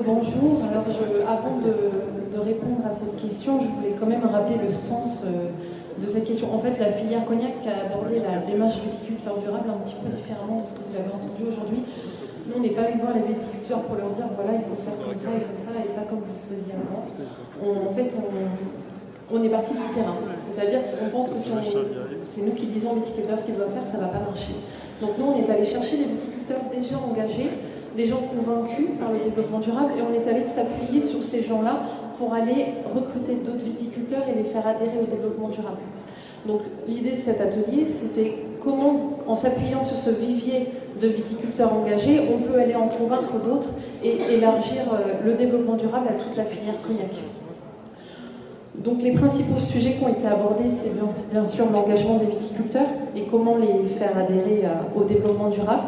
Bonjour. Alors, avant de répondre à cette question, je voulais quand même rappeler le sens de cette question. En fait, la filière cognac a abordé la démarche viticulteur durable un petit peu différemment de ce que vous avez entendu aujourd'hui. Nous, on n'est pas allé voir les viticulteurs pour leur dire voilà, il faut faire comme ça, et pas comme vous le faisiez avant. On est parti du terrain. C'est-à-dire qu'on pense que si c'est nous qui disons aux viticulteurs ce qu'ils doivent faire, ça ne va pas marcher. Donc nous, on est allé chercher des viticulteurs déjà engagés, des gens convaincus par le développement durable, et on est allé s'appuyer sur ces gens-là pour aller recruter d'autres viticulteurs et les faire adhérer au développement durable. Donc l'idée de cet atelier, c'était comment, en s'appuyant sur ce vivier de viticulteurs engagés, on peut aller en convaincre d'autres et élargir le développement durable à toute la filière cognac. Donc les principaux sujets qui ont été abordés, c'est bien sûr l'engagement des viticulteurs et comment les faire adhérer au développement durable.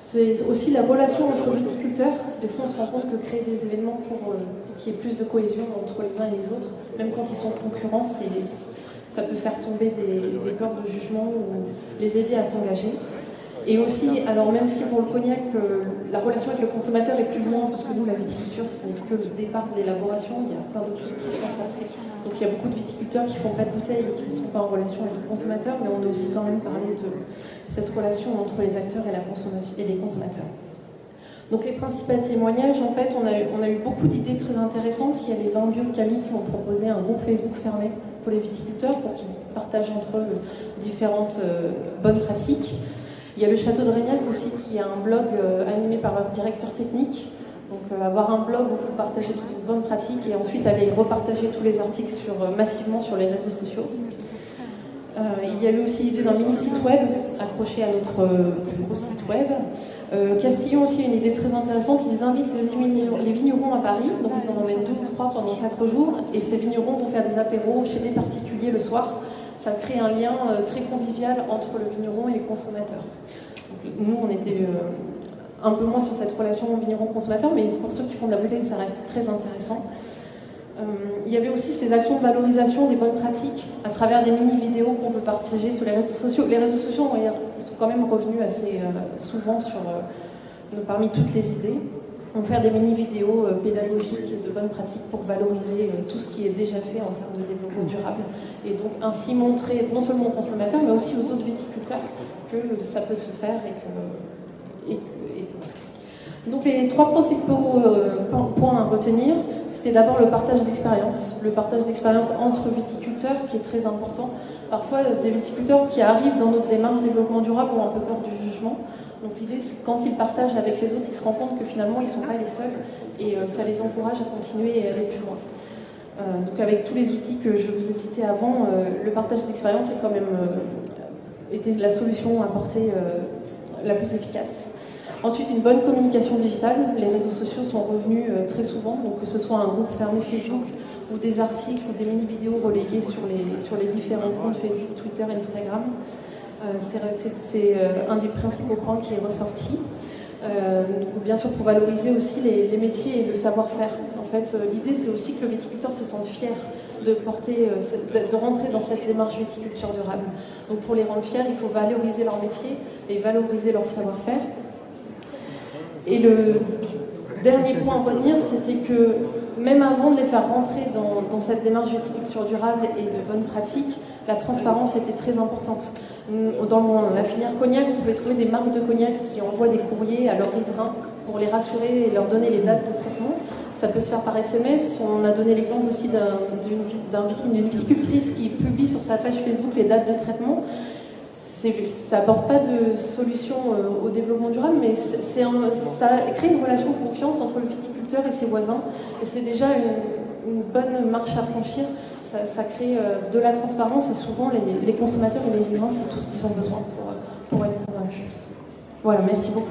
C'est aussi la relation entre viticulteurs. Des fois, on se rend compte que créer des événements pour qu'il y ait plus de cohésion entre les uns et les autres, même quand ils sont concurrents, ça peut faire tomber des peurs de jugement ou les aider à s'engager. Et aussi, alors même si pour le cognac, la relation avec le consommateur est plus loin, parce que nous, la viticulture, ce n'est que le départ de l'élaboration, il y a plein d'autres choses qui se passent après. Donc il y a beaucoup de viticulteurs qui font pas de bouteilles et qui ne sont pas en relation avec le consommateur, mais on a aussi quand même parlé de cette relation entre les acteurs et la consommation et les consommateurs. Donc les principaux témoignages, en fait, on a eu beaucoup d'idées très intéressantes. Il y a les 20 bio de Camille qui ont proposé un groupe Facebook fermé pour les viticulteurs, pour qu'ils partagent entre eux différentes bonnes pratiques. Il y a le Château de Régnac aussi qui a un blog animé par leur directeur technique. Donc avoir un blog où vous partagez toutes les bonnes pratiques et ensuite aller repartager tous les articles massivement sur les réseaux sociaux. Il y a eu aussi l'idée d'un mini-site web accroché à notre plus gros site web. Castillon aussi a une idée très intéressante. Ils invitent les vignerons à Paris, donc ils en emmènent 2 ou 3 pendant 4 jours, et ces vignerons vont faire des apéros chez des particuliers le soir. Ça crée un lien très convivial entre le vigneron et les consommateurs. Donc, nous, on était un peu moins sur cette relation vigneron-consommateur, mais pour ceux qui font de la bouteille, ça reste très intéressant. Il y avait aussi ces actions de valorisation des bonnes pratiques à travers des mini-vidéos qu'on peut partager sur les réseaux sociaux. Les réseaux sociaux sont quand même revenus assez souvent parmi toutes les idées. On fait des mini-vidéos pédagogiques et de bonnes pratiques pour valoriser tout ce qui est déjà fait en termes de développement durable. Et donc ainsi montrer non seulement aux consommateurs, mais aussi aux autres viticulteurs que ça peut se faire Donc les 3 principaux points à retenir, c'était d'abord le partage d'expérience. Le partage d'expérience entre viticulteurs qui est très important. Parfois, des viticulteurs qui arrivent dans notre démarche développement durable ont un peu peur du jugement. Donc l'idée, c'est quand ils partagent avec les autres, ils se rendent compte que finalement, ils ne sont pas les seuls et ça les encourage à continuer et aller plus loin. Donc avec tous les outils que je vous ai cités avant, le partage d'expérience est quand même était la solution apportée la plus efficace. Ensuite, une bonne communication digitale. Les réseaux sociaux sont revenus très souvent, donc que ce soit un groupe fermé Facebook ou des articles ou des mini-vidéos relayées sur les différents comptes Facebook, Twitter, Instagram. C'est un des principaux points qui est ressorti. Donc, bien sûr, pour valoriser aussi les métiers et le savoir-faire. En fait, l'idée, c'est aussi que le viticulteur se sente fier de rentrer dans cette démarche viticulture durable. Donc, pour les rendre fiers, il faut valoriser leur métier et valoriser leur savoir-faire. Et le dernier point à retenir, c'était que même avant de les faire rentrer dans cette démarche viticulture durable et de bonnes pratiques, la transparence était très importante. Dans la filière cognac, vous pouvez trouver des marques de cognac qui envoient des courriers à leurs riverains pour les rassurer et leur donner les dates de traitement. Ça peut se faire par SMS. On a donné l'exemple aussi d'une viticultrice qui publie sur sa page Facebook les dates de traitement. Ça n'apporte pas de solution au développement durable, mais ça crée une relation de confiance entre le viticulteur et ses voisins. Et c'est déjà une bonne marche à franchir. Ça crée de la transparence et souvent les consommateurs et les humains, c'est tout ce qu'ils ont besoin pour être convaincus. Voilà, merci beaucoup.